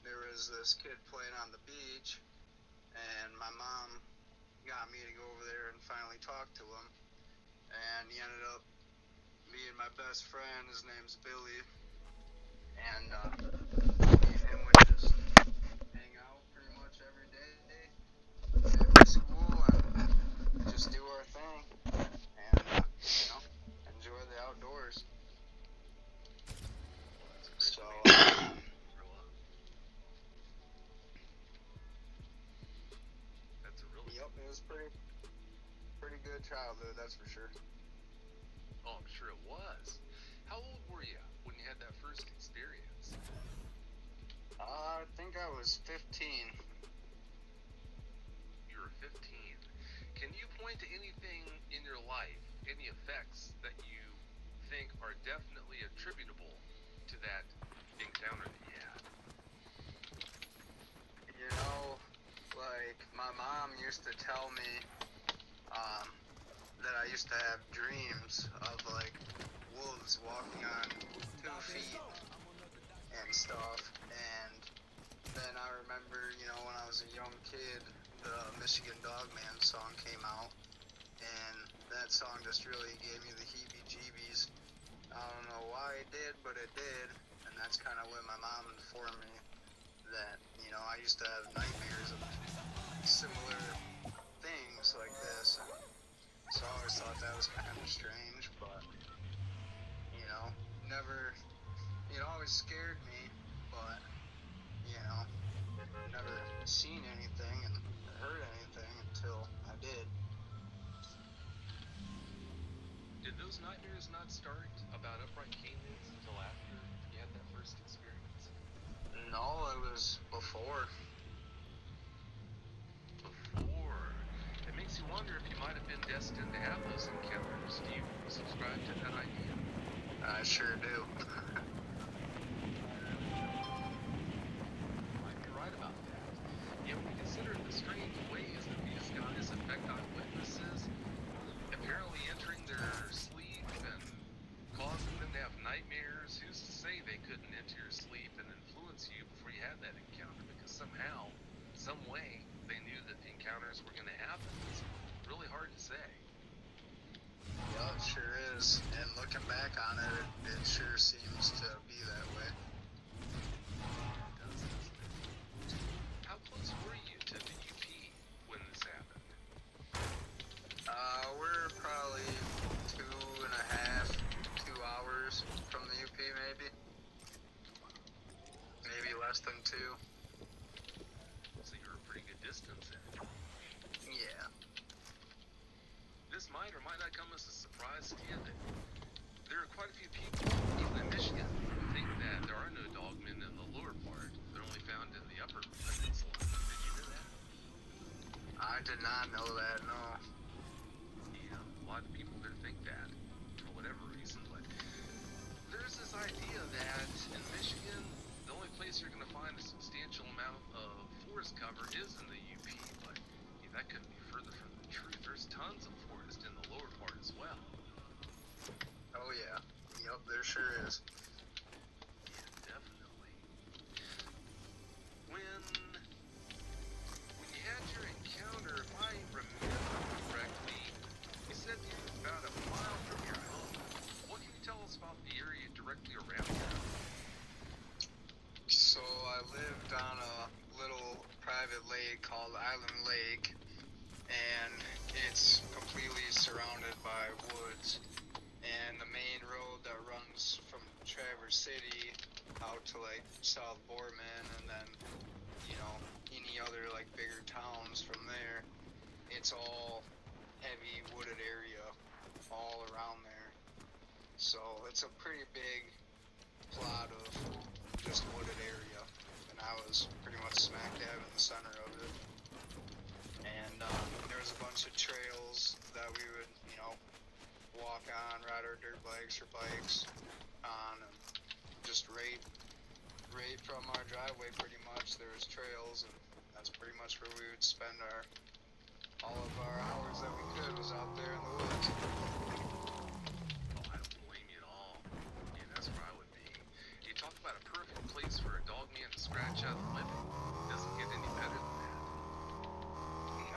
there was this kid playing on the beach, and my mom got me to go over there and finally talk to him, and he ended up being my best friend. His name's Billy, and me and him would just hang out pretty much every day after school and just do our thing and enjoy the outdoors. So That's a really yep, it was pretty good childhood, that's for sure. Oh, I'm sure it was. How old were you when you had that first experience? I think I was 15. You were 15. Can you point to anything in your life, any effects that you think are definitely attributable to that encounter that you had? You know, like my mom used to tell me that I used to have dreams of like wolves walking on 2 feet and stuff. And then I remember, when I was a young kid, the Michigan Dogman song came out, and that song just really gave me the heebie-jeebies. I don't know why it did, but it did, and that's kind of when my mom informed me that, I used to have nightmares of similar things like this. So I always thought that was kind of strange, but, never, always scared me, but, never seen anything and heard anything until I did. Did those nightmares not start about upright canyons until after you had that first experience? No, it was before. Before. It makes you wonder if you might have been destined to have those encounters. Do you subscribe to that idea? I sure do. Might be right about that. Yet when you consider the strange ways that these guys affect eyewitnesses, apparently entering their sleep and causing them to have nightmares, who's to say they couldn't enter your sleep and influence you before you had that encounter? Because somehow, some way, they knew that the encounters were going to happen. It's really hard to say. Yeah, it sure is. And looking back on it, it sure seems to be that way. Doesn't it? How close were you to the UP when this happened? We're probably 2.5, 2 hours from the UP, maybe. Maybe less than 2. So you're a pretty good distance then. Yeah. This might or might not come as a surprise to you that there are quite a few people, even in Michigan, who think that there are no dogmen in the lower part. They're only found in the upper peninsula. Did you know that? I did not know that, no. Yeah, a lot of people there think that for whatever reason, but there's this idea that in Michigan, the only place you're going to find a substantial amount of forest cover is in the UP, but that couldn't be further from the truth. There's tons of forest in the lower part as well. Oh, yeah. Yep, there sure is. Yeah, definitely. When you had your encounter, if I remember correctly, you said you were about a mile from your home. What can you tell us about the area directly around you? So I lived on a little private lake called Island Lake, and it's completely surrounded by woods. And the main road that runs from Traverse City out to like South Borman, and then any other like bigger towns from there, it's all heavy wooded area all around there. So it's a pretty big plot of just wooded area, and I was pretty much smack dab in the center of it. And there was a bunch of trails that we would walk on, ride our dirt bikes or bikes on, and just right from our driveway pretty much there was trails, and that's pretty much where we would spend all of our hours that we could was out there in the woods.